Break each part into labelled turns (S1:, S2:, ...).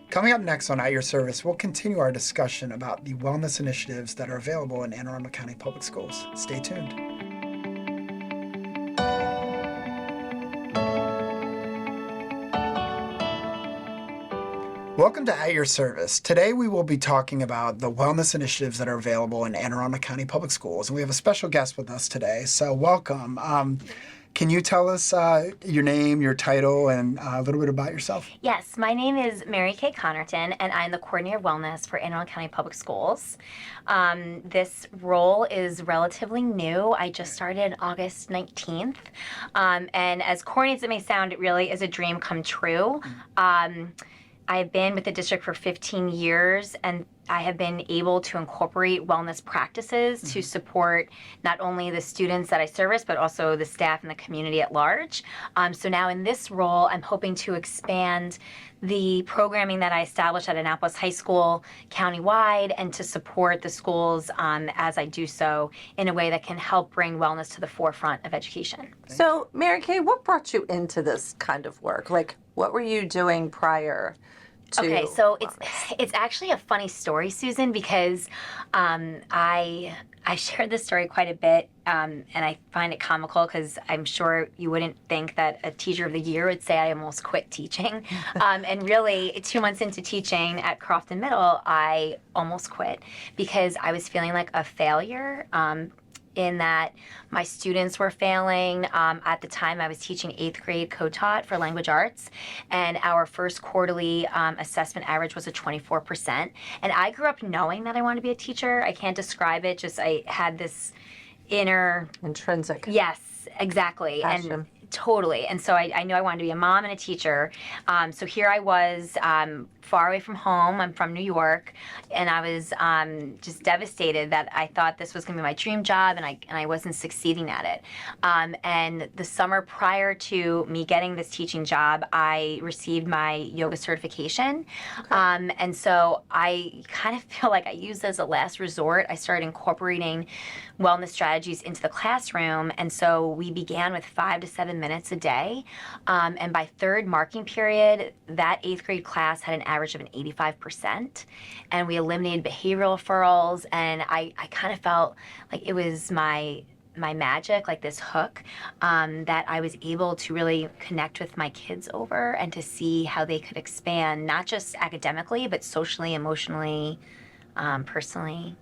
S1: Coming up next on At Your Service, we'll continue our discussion about the wellness initiatives that are available in Anne Arundel County Public Schools. Stay tuned. Welcome to At Your Service. Today we will be talking about the wellness initiatives that are available in Anne Arundel County Public Schools. And we have a special guest with us today, so welcome. Can you tell us your name, your title, and a little bit about yourself?
S2: Yes, my name is Mary Kay Connerton, and I'm the Coordinator of Wellness for Arundel County Public Schools. This role is relatively new. I just started August 19th. And as corny as it may sound, it really is a dream come true. I've been with the district for 15 years, and I have been able to incorporate wellness practices to support not only the students that I service, but also the staff and the community at large. So now in this role, I'm hoping to expand the programming that I established at Annapolis High School countywide and to support the schools as I do so in a way that can help bring wellness to the forefront of education.
S3: So, Mary Kay, what brought you into this kind of work? Like, what were you doing prior to
S2: Okay, so
S3: wellness?
S2: it's actually a funny story, Susan, because I shared this story quite a bit, and I find it comical because I'm sure you wouldn't think that a teacher of the year would say I almost quit teaching. And really, 2 months into teaching at Crofton Middle, I almost quit because I was feeling like a failure. In that my students were failing. At the time, I was teaching 8th grade co-taught for language arts, and our first quarterly assessment average was a 24%. And I grew up knowing that I wanted to be a teacher. I can't describe it, just I had this inner...
S3: Intrinsic.
S2: Yes, exactly.
S3: Passion.
S2: And totally. And so I knew I wanted to be a mom and a teacher. So here I was, far away from home. I'm from New York, and I was just devastated that I thought this was going to be my dream job, and I wasn't succeeding at it. And the summer prior to me getting this teaching job, I received my yoga certification. Okay. And so I kind of feel like I used as a last resort. I started incorporating wellness strategies into the classroom, and so we began with 5 to 7 minutes a day. And by third marking period, that 8th grade class had an average of an 85%, and we eliminated behavioral referrals, and I kind of felt like it was my magic, like this hook, that I was able to really connect with my kids over and to see how they could expand, not just academically, but socially, emotionally, personally.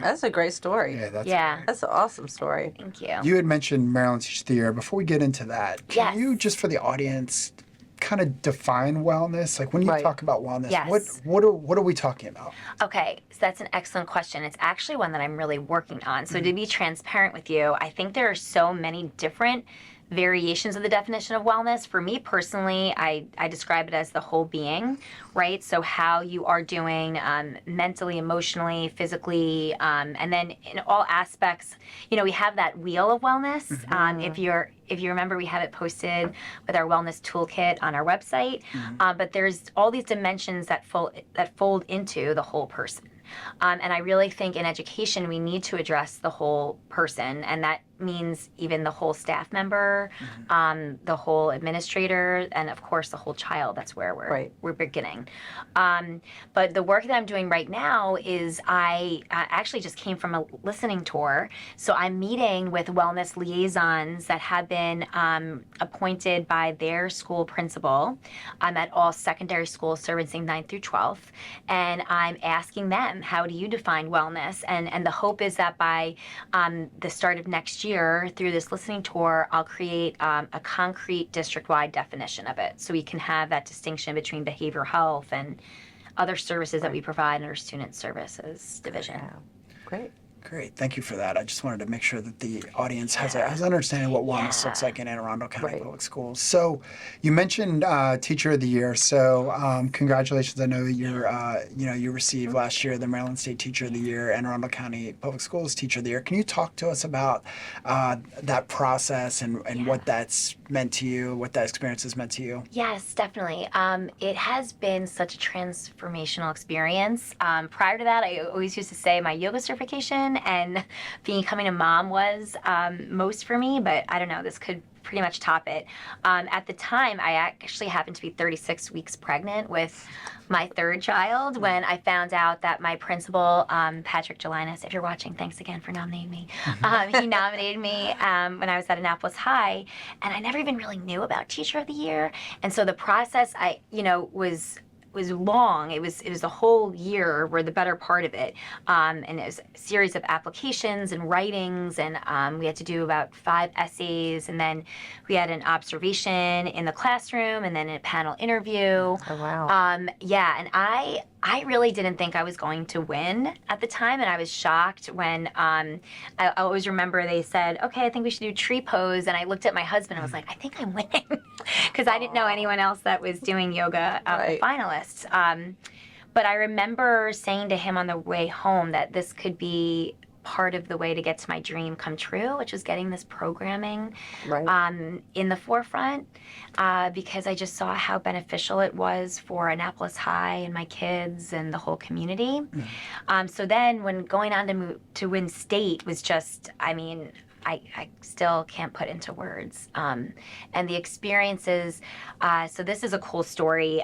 S3: That's a great story.
S1: Yeah,
S3: That's an awesome story.
S2: Thank you.
S1: You had mentioned Maryland Teacher of the Year. Before we get into that, can
S2: Yes.
S1: you, just for the audience, kind of define wellness? Like when you
S3: Right.
S1: talk about wellness,
S2: Yes.
S1: what are we talking about?
S2: Okay, so that's an excellent question. It's actually one that I'm really working on. So to be transparent with you, I think there are so many different variations of the definition of wellness. For me personally, I describe it as the whole being, right? So how you are doing mentally, emotionally, physically, and then in all aspects, we have that wheel of wellness. If you remember, we have it posted with our wellness toolkit on our website. But there's all these dimensions that fold into the whole person. And I really think in education, we need to address the whole person, and that means even the whole staff member, the whole administrator, and of course the whole child. That's where we're beginning. But the work that I'm doing right now is I actually just came from a listening tour. So I'm meeting with wellness liaisons that have been appointed by their school principal at all secondary schools servicing 9th through 12th. And I'm asking them, how do you define wellness? And the hope is that by the start of next year, through this listening tour, I'll create a concrete district-wide definition of it, so we can have that distinction between behavioral health and other services that we provide in our student services division.
S3: Yeah. Great.
S1: Great, thank you for that. I just wanted to make sure that the audience has an understanding of what wellness looks like in Anne Arundel County Public Schools. So you mentioned Teacher of the Year. So congratulations. I know you received last year the Maryland State Teacher of the Year, Anne Arundel County Public Schools Teacher of the Year. Can you talk to us about that process and what that's meant to you, what that experience has meant to you?
S2: Yes, definitely. It has been such a transformational experience. Prior to that, I always used to say my yoga certification and becoming a mom was most for me, but I don't know, this could pretty much top it. At the time, I actually happened to be 36 weeks pregnant with my third child when I found out that my principal, Patrick Gelinas, if you're watching, thanks again for nominating me. He nominated me when I was at Annapolis High, and I never even really knew about Teacher of the Year. And so the process, was long. It was a whole year, or the better part of it, and it was a series of applications and writings, and we had to do about 5 essays, and then we had an observation in the classroom, and then a panel interview.
S3: Oh, wow.
S2: Yeah, and I really didn't think I was going to win at the time, and I was shocked when I always remember they said, okay, I think we should do tree pose, and I looked at my husband and I was like, I think I'm winning, because I didn't know anyone else that was doing yoga finalists. But I remember saying to him on the way home that this could be part of the way to get to my dream come true, which was getting this programming in the forefront, because I just saw how beneficial it was for Annapolis High and my kids and the whole community. So then when going on to win state was just, I mean, I still can't put into words. And the experiences, so this is a cool story.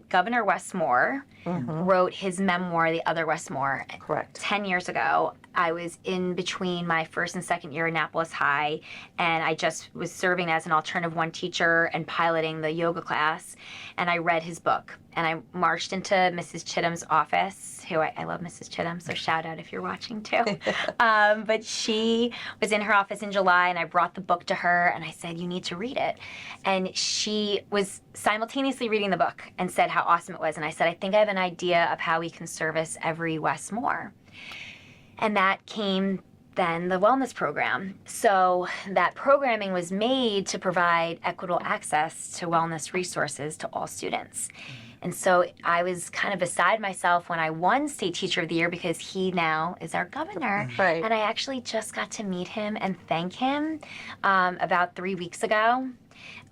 S2: Governor Westmore wrote his memoir, The Other Westmore.
S3: Correct.
S2: 10 years ago. I was in between my first and second year at Annapolis High, and I just was serving as an alternative 1 teacher and piloting the yoga class, and I read his book. And I marched into Mrs. Chittum's office, who I love Mrs. Chittum, so shout out if you're watching too. But she was in her office in July, and I brought the book to her, and I said, you need to read it. And she was simultaneously reading the book and said how awesome it was. And I said, I think I have an idea of how we can service every Westmore. And that came then the wellness program. So that programming was made to provide equitable access to wellness resources to all students. And so I was kind of beside myself when I won State Teacher of the Year, because he now is our governor.
S3: Right.
S2: And I actually just got to meet him and thank him about 3 weeks ago.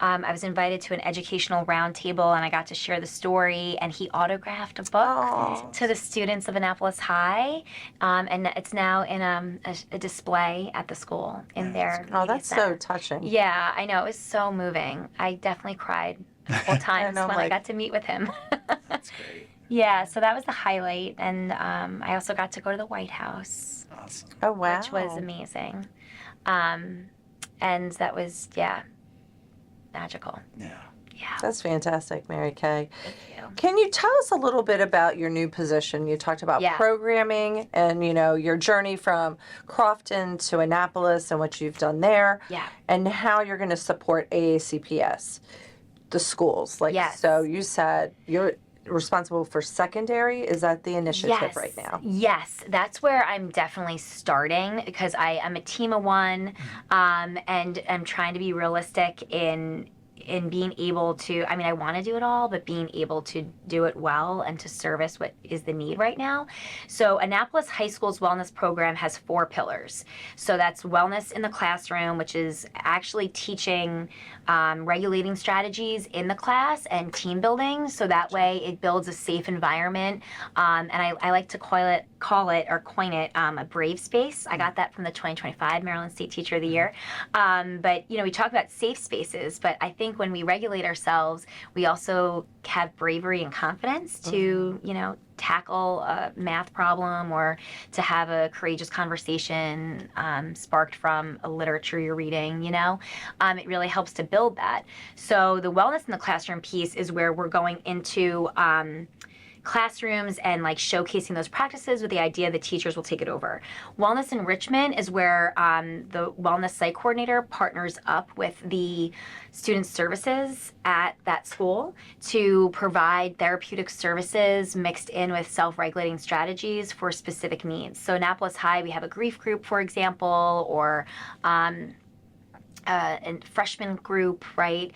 S2: I was invited to an educational roundtable, and I got to share the story, and he autographed a book to the students of Annapolis High, and it's now in a display at the school in their
S3: Oh,
S2: media
S3: that's
S2: center.
S3: so touching.
S2: Yeah, I know. It was so moving. I definitely cried a couple times when I got to meet with him.
S1: That's great.
S2: Yeah, so that was the highlight, and I also got to go to the White House,
S1: Awesome.
S3: Oh, wow.
S2: which was amazing. And that was, magical.
S1: Yeah.
S2: Yeah.
S3: That's fantastic, Mary Kay.
S2: Thank you.
S3: Can you tell us a little bit about your new position? You talked about programming and, your journey from Crofton to Annapolis and what you've done there.
S2: Yeah.
S3: And how you're going to support AACPS, the schools. So you said you're responsible for secondary. Is that the initiative right now?
S2: Yes, that's where I'm definitely starting, because I am a team of 1, and I'm trying to be realistic in being able to, I mean, I want to do it all, but being able to do it well and to service what is the need right now. So Annapolis High School's wellness program has 4 pillars. So that's wellness in the classroom, which is actually teaching regulating strategies in the class and team building. So that way it builds a safe environment. And I like to coin it a brave space. I got that from the 2025 Maryland State Teacher of the Year. But, we talk about safe spaces, but I think when we regulate ourselves, we also have bravery and confidence to, tackle a math problem or to have a courageous conversation sparked from a literature you're reading, It really helps to build that. So the wellness in the classroom piece is where we're going into classrooms and showcasing those practices with the idea that teachers will take it over. Wellness enrichment is where the wellness site coordinator partners up with the student services at that school to provide therapeutic services mixed in with self-regulating strategies for specific needs. So Annapolis High, we have a grief group, for example, or a freshman group, right?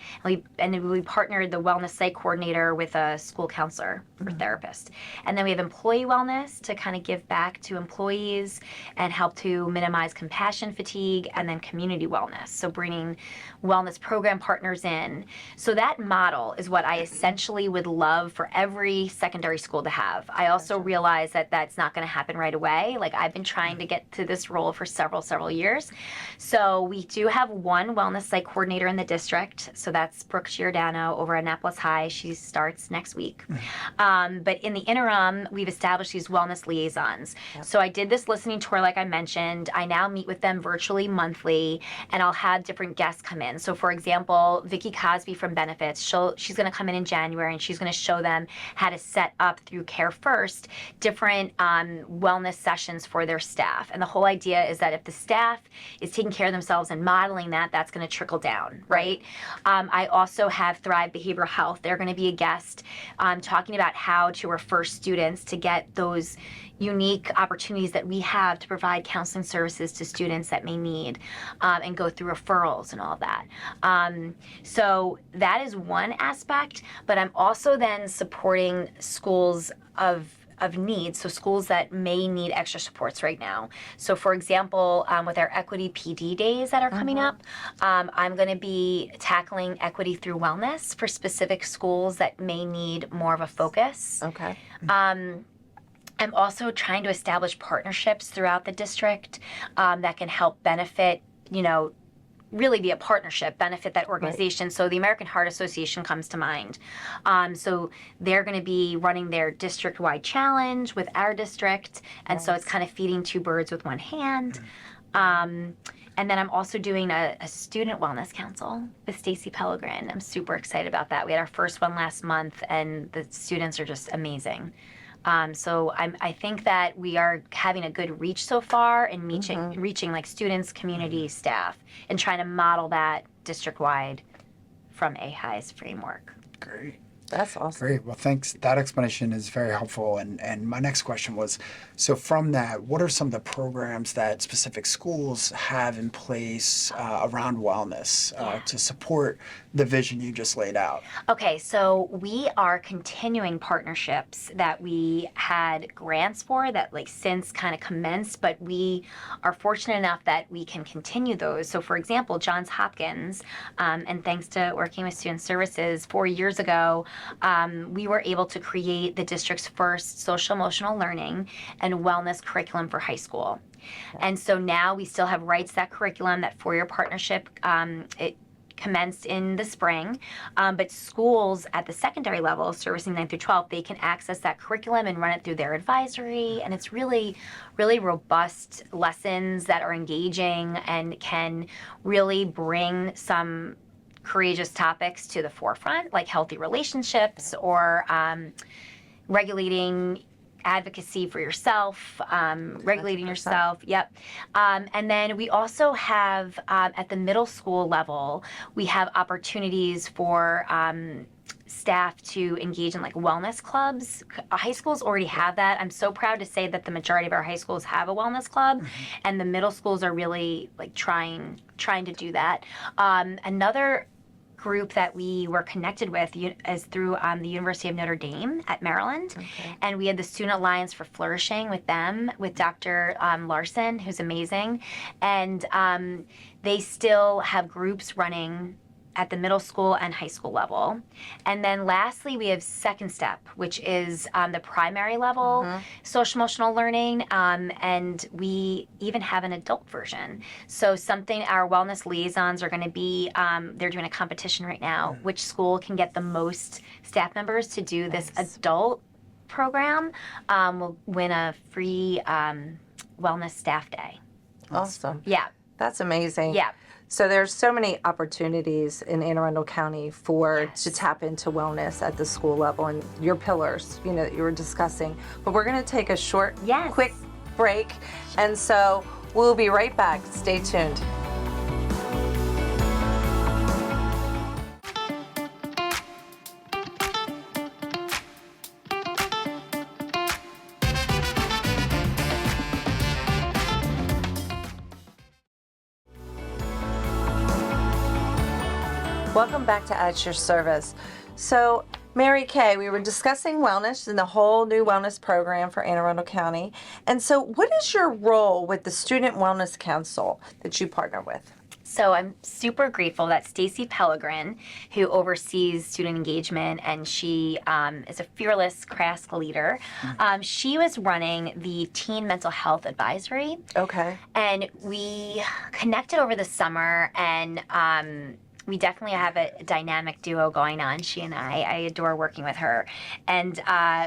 S2: And we partnered the wellness site coordinator with a school counselor or therapist. And then we have employee wellness to kind of give back to employees and help to minimize compassion fatigue, and then community wellness. So bringing wellness program partners in. So that model is what I essentially would love for every secondary school to have. I also realize that that's not going to happen right away. I've been trying to get to this role for several years. So we do have one one wellness site coordinator in the district. So that's Brooke Giordano over at Annapolis High. She starts next week. But in the interim, we've established these wellness liaisons. So I did this listening tour, like I mentioned. I now meet with them virtually monthly, and I'll have different guests come in. So for example, Vicki Cosby from Benefits, she's going to come in January, and she's going to show them how to set up through Care First different wellness sessions for their staff. And the whole idea is that if the staff is taking care of themselves and modeling that, that's going to trickle down, right? I also have Thrive Behavioral Health. They're going to be a guest talking about how to refer students to get those unique opportunities that we have to provide counseling services to students that may need and go through referrals and all that. So that is one aspect, but I'm also then supporting schools of need, so schools that may need extra supports right now. So for example, with our Equity PD days that are coming up, I'm going to be tackling equity through wellness for specific schools that may need more of a focus.
S3: Okay.
S2: I'm also trying to establish partnerships throughout the district that can help benefit, really be a partnership, benefit that organization. Right. So the American Heart Association comes to mind. So they're going to be running their district-wide challenge with our district, and so it's kind of feeding two birds with one hand. And then I'm also doing a student wellness council with Stacy Pellegrin. I'm super excited about that. We had our first one last month, and the students are just amazing. So I think that we are having a good reach so far in reaching like students, community, staff, and trying to model that district-wide from AHI's framework.
S1: Great.
S3: That's awesome.
S1: Great. Well, thanks. That explanation is very helpful. And my next question was, so from that, what are some of the programs that specific schools have in place around wellness to support the vision you just laid out?
S2: Okay, so we are continuing partnerships that we had grants for that since kind of commenced, but we are fortunate enough that we can continue those. So for example, Johns Hopkins, and thanks to working with Student Services 4 years ago, we were able to create the district's first social emotional learning and wellness curriculum for high school. And so now we still have rights to that curriculum, that 4-year partnership. It commenced in the spring, but schools at the secondary level, servicing 9 through 12, they can access that curriculum and run it through their advisory, and it's really, really robust lessons that are engaging and can really bring some courageous topics to the forefront, like healthy relationships or regulating advocacy for yourself, regulating 100%. Yourself. Yep. And then we also have, at the middle school level, we have opportunities for staff to engage in wellness clubs. High schools already have that. I'm so proud to say that the majority of our high schools have a wellness club, and the middle schools are really trying to do that. Another group that we were connected with is through the University of Notre Dame at Maryland. Okay. And we had the Student Alliance for Flourishing with them, with Dr. Larson, who's amazing. And they still have groups running at the middle school and high school level. And then lastly, we have Second Step, which is the primary level social emotional learning, and we even have an adult version. So our wellness liaisons are going to be, they're doing a competition right now, which school can get the most staff members to do this adult program will win a free wellness staff day.
S3: Awesome.
S2: Yeah.
S3: That's amazing.
S2: Yeah.
S3: So there's so many opportunities in Anne Arundel County to tap into wellness at the school level, and your pillars, that you were discussing. But we're going to take a short, quick break, and so we'll be right back. Stay tuned. Welcome back to At Your Service. So, Mary Kay, we were discussing wellness and the whole new wellness program for Anne Arundel County. And so what is your role with the Student Wellness Council that you partner with?
S2: So I'm super grateful that Stacy Pellegrin, who oversees student engagement, and she is a fearless, crass leader, she was running the Teen Mental Health Advisory.
S3: Okay.
S2: And we connected over the summer, and we definitely have a dynamic duo going on, she and I. I adore working with her. And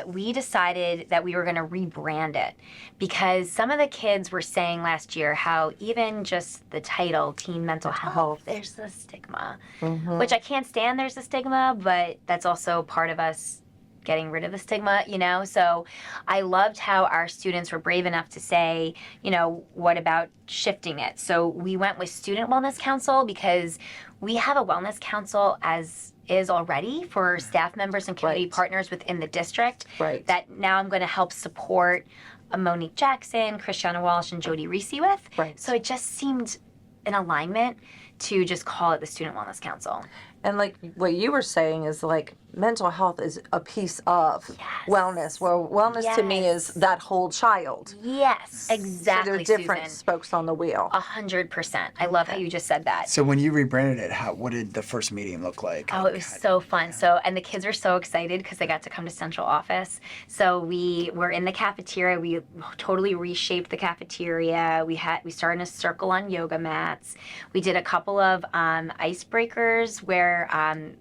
S2: we decided that we were going to rebrand it because some of the kids were saying last year how even just the title, Teen Mental Health, there's a stigma, which I can't stand there's a stigma, but that's also part of us getting rid of the stigma, you know? So I loved how our students were brave enough to say, you know, what about shifting it? So we went with Student Wellness Council because we have a wellness council as is already for staff members and community partners within the district.
S3: Right.
S2: That now I'm going to help support Monique Jackson, Christiana Walsh, and Jody Reese with.
S3: Right.
S2: So it just seemed in alignment to just call it the Student Wellness Council.
S3: And like what you were saying is like mental health is a piece of wellness, where wellness to me is that whole child.
S2: Yes, exactly.
S3: So they're different
S2: Susan.
S3: spokes on the wheel.
S2: 100%. I love how you just said that.
S1: So when you rebranded it, what did the first meeting look like?
S2: Oh, it was so fun. So, and the kids were so excited because they got to come to central office. So we were in the cafeteria. We totally reshaped the cafeteria. We started in a circle on yoga mats. We did a couple of icebreakers where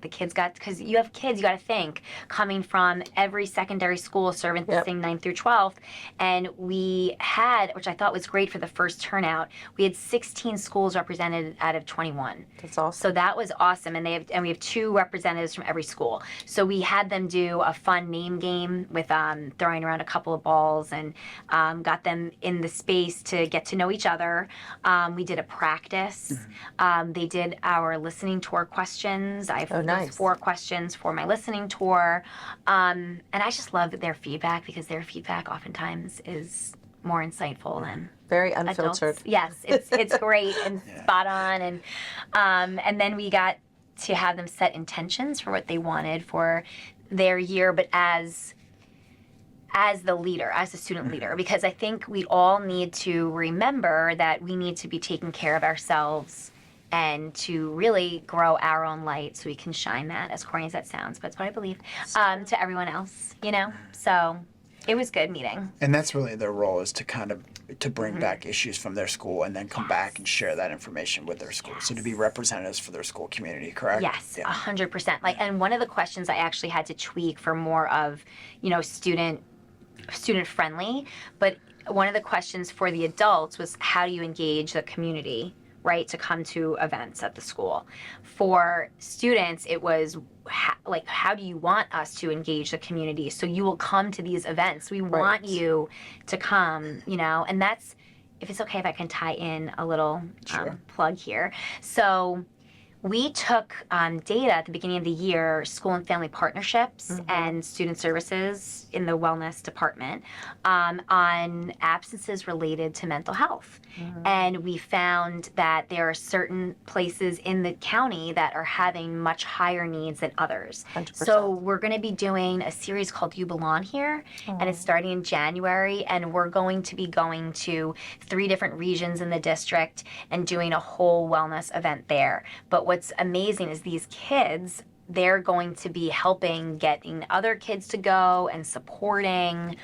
S2: the kids got, because you have kids, you got to think, coming from every secondary school servicing 9th through 12th. And we had, which I thought was great for the first turnout, we had 16 schools represented out of 21.
S3: That's awesome.
S2: So that was awesome. And we have 2 representatives from every school. So we had them do a fun name game with throwing around a couple of balls and got them in the space to get to know each other. We did a practice. They did our listening tour questions. I have those 4 questions for my listening tour. And I just love their feedback because their feedback oftentimes is more insightful than
S3: very unfiltered.
S2: Adults. Yes, it's great and spot on. And then we got to have them set intentions for what they wanted for their year, but as the leader, as the student leader, because I think we all need to remember that we need to be taking care of ourselves and to really grow our own light so we can shine that, as corny as that sounds, but it's what I believe, to everyone else, you know? So it was good meeting.
S1: And that's really their role, is to kind of to bring back issues from their school and then come back and share that information with their school. So to be representatives for their school community, correct?
S2: Yes, 100%. Like, and one of the questions I actually had to tweak for more of, you know, student friendly, but one of the questions for the adults was, how do you engage the community, right, to come to events at the school? For students, it was how do you want us to engage the community so you will come to these events? We want you to come, you know, and that's, if it's okay if I can tie in a little plug here. So we took data at the beginning of the year, school and family partnerships and student services in the wellness department, on absences related to mental health. And we found that there are certain places in the county that are having much higher needs than others.
S3: 100%.
S2: So we're going to be doing a series called You Belong Here, and it's starting in January, and we're going to be going to 3 different regions in the district and doing a whole wellness event there. But what's amazing is these kids, they're going to be helping getting other kids to go and supporting,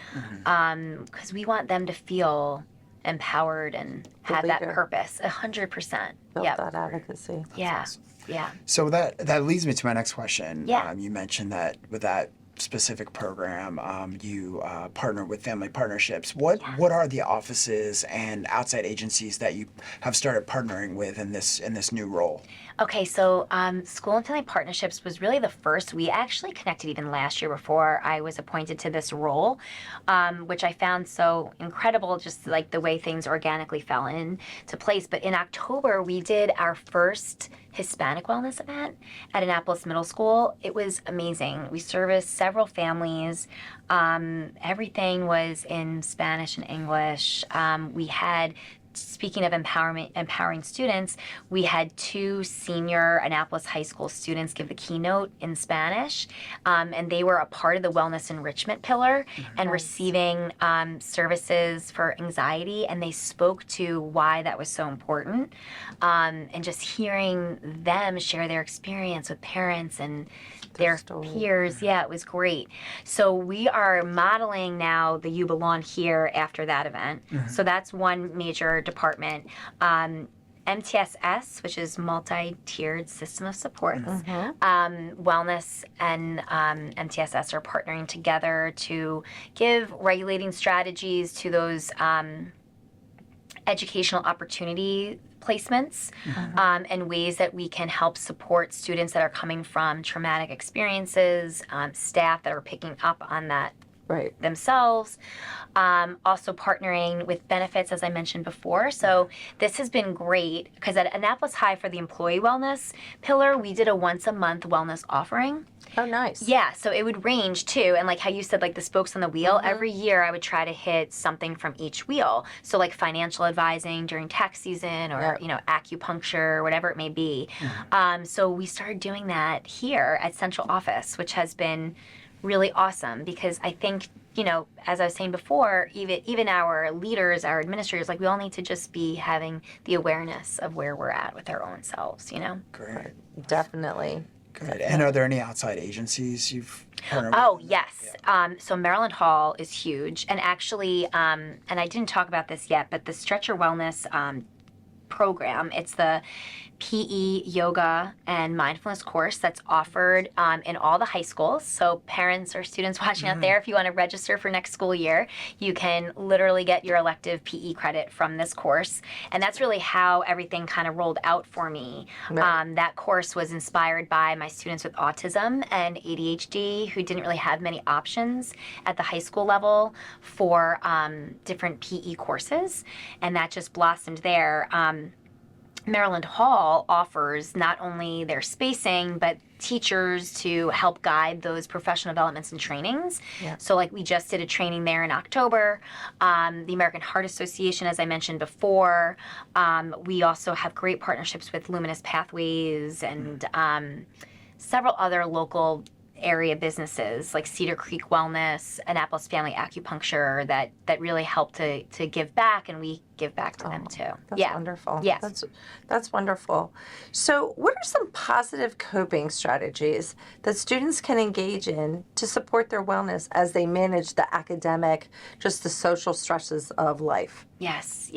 S2: because we want them to feel empowered and have that purpose. 100%.
S3: Build that advocacy.
S2: Yeah. Yeah.
S1: So that leads me to my next question.
S2: Yeah.
S1: You mentioned that with that specific program, you partner with family partnerships. What are the offices and outside agencies that you have started partnering with in this new role?
S2: Okay, so School and Family Partnerships was really the first. We actually connected even last year before I was appointed to this role, which I found so incredible, just like the way things organically fell into place. But in October, we did our first Hispanic wellness event at Annapolis Middle School. It was amazing. We serviced several families. Everything was in Spanish and English. We had speaking of empowering students, we had 2 senior Annapolis High School students give the keynote in Spanish, and they were a part of the wellness enrichment pillar and receiving services for anxiety, and they spoke to why that was so important, and just hearing them share their experience with parents and their peers. Yeah, it was great. So we are modeling now the You Belong Here after that event. So that's one major department. MTSS, which is multi-tiered system of supports, wellness and MTSS are partnering together to give regulating strategies to those educational opportunity placements and ways that we can help support students that are coming from traumatic experiences, staff that are picking up on that themselves. Also partnering with benefits, as I mentioned before. So this has been great because at Annapolis High for the employee wellness pillar, we did a once a month wellness offering.
S3: Oh, nice.
S2: Yeah, so it would range too. And like how you said, like the spokes on the wheel, every year I would try to hit something from each wheel. So like financial advising during tax season or, you know, acupuncture, whatever it may be. So we started doing that here at Central Office, which has been really awesome because I think, you know, as I was saying before, even our leaders, our administrators, like we all need to just be having the awareness of where we're at with our own selves, you know?
S1: Great.
S3: Definitely.
S1: Good. And are there any outside agencies you've partnered with?
S2: Oh, yes. So Maryland Hall is huge. And actually, and I didn't talk about this yet, but the Stretcher Wellness program, it's the PE, yoga, and mindfulness course that's offered in all the high schools. So parents or students watching out there, if you want to register for next school year, you can literally get your elective PE credit from this course. And that's really how everything kind of rolled out for me. That course was inspired by my students with autism and ADHD who didn't really have many options at the high school level for different PE courses. And that just blossomed there. Maryland Hall offers not only their spacing, but teachers to help guide those professional developments and trainings. So like we just did a training there in October. The American Heart Association, as I mentioned before. We also have great partnerships with Luminous Pathways and several other local area businesses like Cedar Creek Wellness, Annapolis Family Acupuncture that really help to give back, and we give back to them too.
S3: That's wonderful.
S2: Yes.
S3: That's wonderful. So what are some positive coping strategies that students can engage in to support their wellness as they manage the academic, just the social stresses of life?
S2: Yes.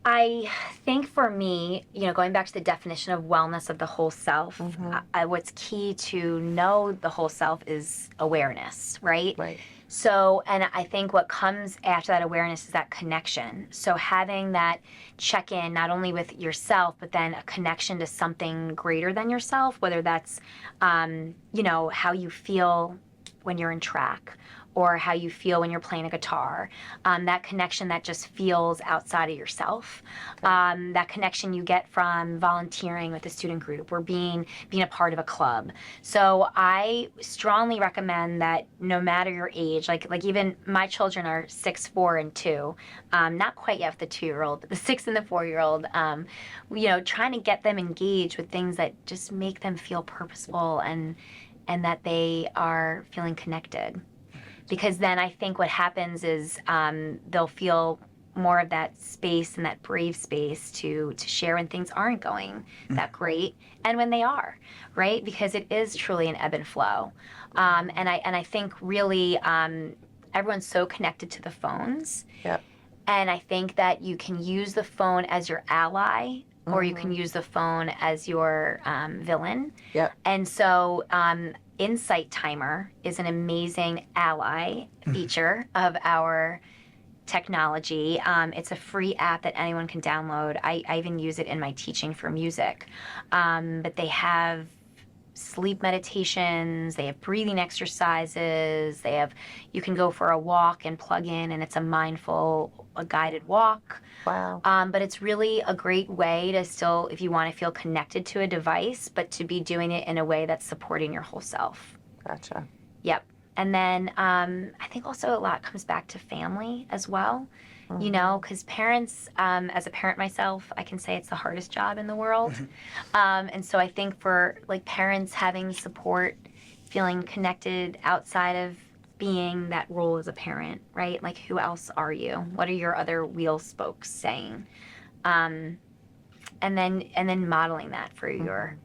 S2: I think for me, you know, going back to the definition of wellness of the whole self, what's key to know the whole self is awareness, right? So, and I think what comes after that awareness is that connection. So having that check-in not only with yourself, but then a connection to something greater than yourself, whether that's, you know, how you feel when you're in track, or how you feel when you're playing a guitar, that connection that just feels outside of yourself, that connection you get from volunteering with a student group or being a part of a club. So I strongly recommend that no matter your age, like even my children are 6, 4, and 2, not quite yet with the 2-year-old, but the 6 and the 4-year-old, you know, trying to get them engaged with things that just make them feel purposeful and that they are feeling connected. Because then I think what happens is they'll feel more of that space and that brave space to share when things aren't going that great and when they are, right? Because it is truly an ebb and flow. And I think really everyone's so connected to the phones. And I think that you can use the phone as your ally or you can use the phone as your villain. And so Insight Timer is an amazing ally feature of our technology. It's a free app that anyone can download. I even use it in my teaching for music. But they have sleep meditations, they have breathing exercises, you can go for a walk and plug in and it's a guided walk. But it's really a great way to still, if you want to feel connected to a device, but to be doing it in a way that's supporting your whole self.
S3: Gotcha.
S2: Yep. And then I think also a lot comes back to family as well. You know, because parents, as a parent myself, I can say it's the hardest job in the world. And so I think for like parents having support, feeling connected outside of being that role as a parent, right? Like, who else are you? What are your other wheel spokes saying? And then modeling that for your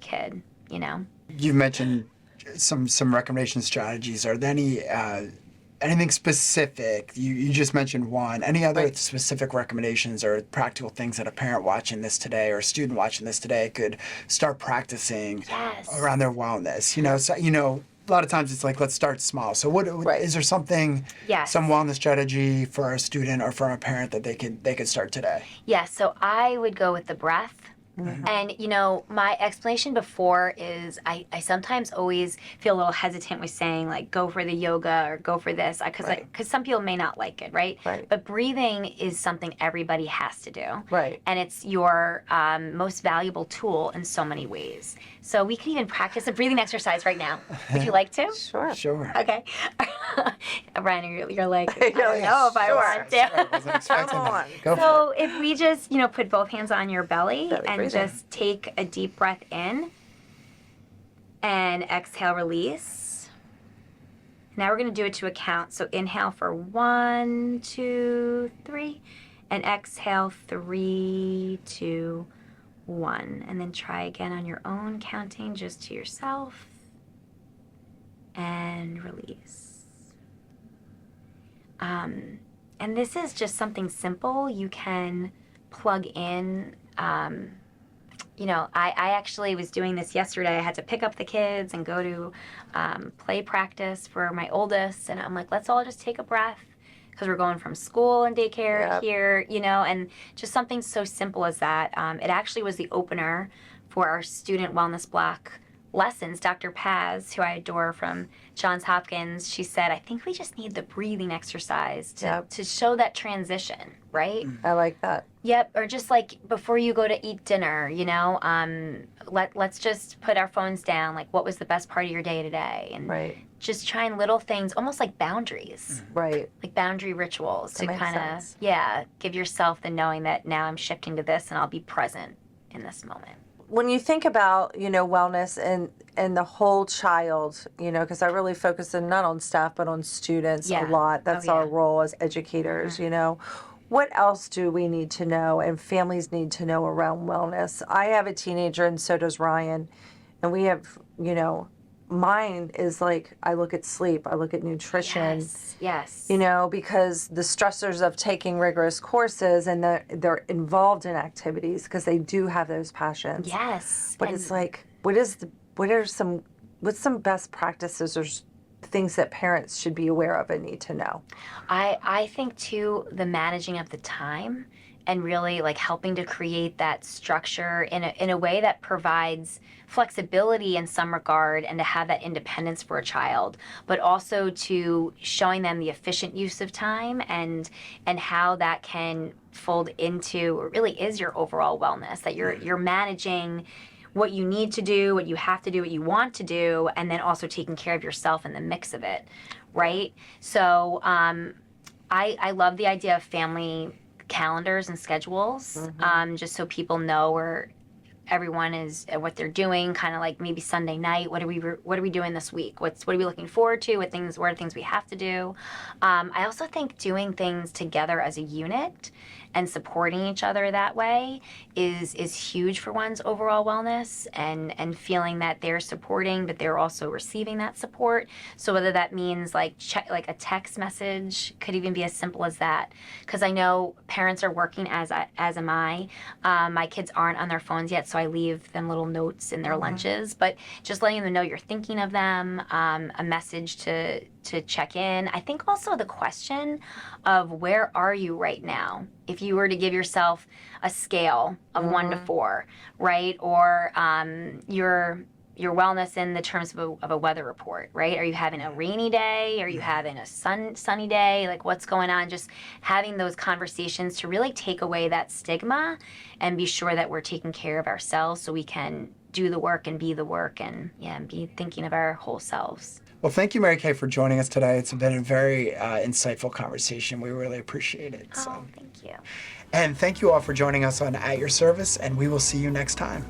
S2: kid, you know.
S1: You've mentioned some recommendation strategies. Are there any anything specific? You just mentioned one. Any other specific recommendations or practical things that a parent watching this today or a student watching this today could start practicing around their wellness? You know, so, you know, a lot of times it's like, let's start small. So what is there something, some wellness strategy for a student or for a parent that they could start today?
S2: Yeah, so I would go with the breath. And, you know, my explanation before is I sometimes always feel a little hesitant with saying, like, go for the yoga or go for this, because some people may not like it, right? But breathing is something everybody has to do. And it's your most valuable tool in so many ways. So we can even practice a breathing exercise right now. Would you like to?
S3: Sure.
S2: Okay. Ryan, you're like, I don't know if I want to.
S1: I wasn't expecting that. Go for
S2: So if we just, you know, put both hands on your belly and
S3: breathing.
S2: just take a deep breath in and exhale, release. Now we're going to do it to a count. So inhale for 1, 2, 3, and exhale 3, 2, 1. And then try again on your own, counting just to yourself. And release. And this is just something simple you can plug in. You know, I actually was doing this yesterday. I had to pick up the kids and go to play practice for my oldest. And I'm like, let's all just take a breath because we're going from school and daycare here, you know, and just something so simple as that. It actually was the opener for our student wellness block lessons. Dr. Paz, who I adore from Johns Hopkins, she said, I think we just need the breathing exercise to show that transition, right?
S3: I like that.
S2: Yep, or just like before you go to eat dinner, you know, let's just put our phones down. Like, what was the best part of your day today? And just trying little things, almost like boundaries. Like boundary rituals to kind of, give yourself the knowing that now I'm shifting to this and I'll be present in this moment.
S3: When you think about, you know, wellness and the whole child, you know, because I really focus not on staff but on students a lot. That's our role as educators, you know. What else do we need to know and families need to know around wellness? I have a teenager and so does Ryan. And we have, you know, mine is like, I look at sleep, I look at nutrition. You know, because the stressors of taking rigorous courses and they're involved in activities because they do have those passions. But it's like, what's some best practices or things that parents should be aware of and need to know?
S2: I think too, the managing of the time and really like helping to create that structure in a way that provides flexibility in some regard and to have that independence for a child, but also to showing them the efficient use of time and how that can fold into what really is your overall wellness, that you're managing what you need to do, what you have to do, what you want to do, and then also taking care of yourself in the mix of it, right? So I love the idea of family calendars and schedules, just so people know where everyone is, what they're doing, kind of like maybe Sunday night, what are we doing this week? What are we looking forward to? What are things we have to do? I also think doing things together as a unit and supporting each other that way is huge for one's overall wellness and feeling that they're supporting, but they're also receiving that support. So whether that means like a text message, could even be as simple as that. Because I know parents are working as am I. My kids aren't on their phones yet, so I leave them little notes in their lunches. But just letting them know you're thinking of them, a message to check in. I think also the question of where are you right now? If you were to give yourself a scale of 1 to 4, right? Or your wellness in the terms of a weather report, right? Are you having a rainy day? Are you having a sunny day? Like, what's going on? Just having those conversations to really take away that stigma and be sure that we're taking care of ourselves so we can do the work and be the work and be thinking of our whole selves.
S1: Well, thank you, Mary Kay, for joining us today. It's been a very insightful conversation. We really appreciate it.
S2: Oh, thank you.
S1: And thank you all for joining us on At Your Service, and we will see you next time.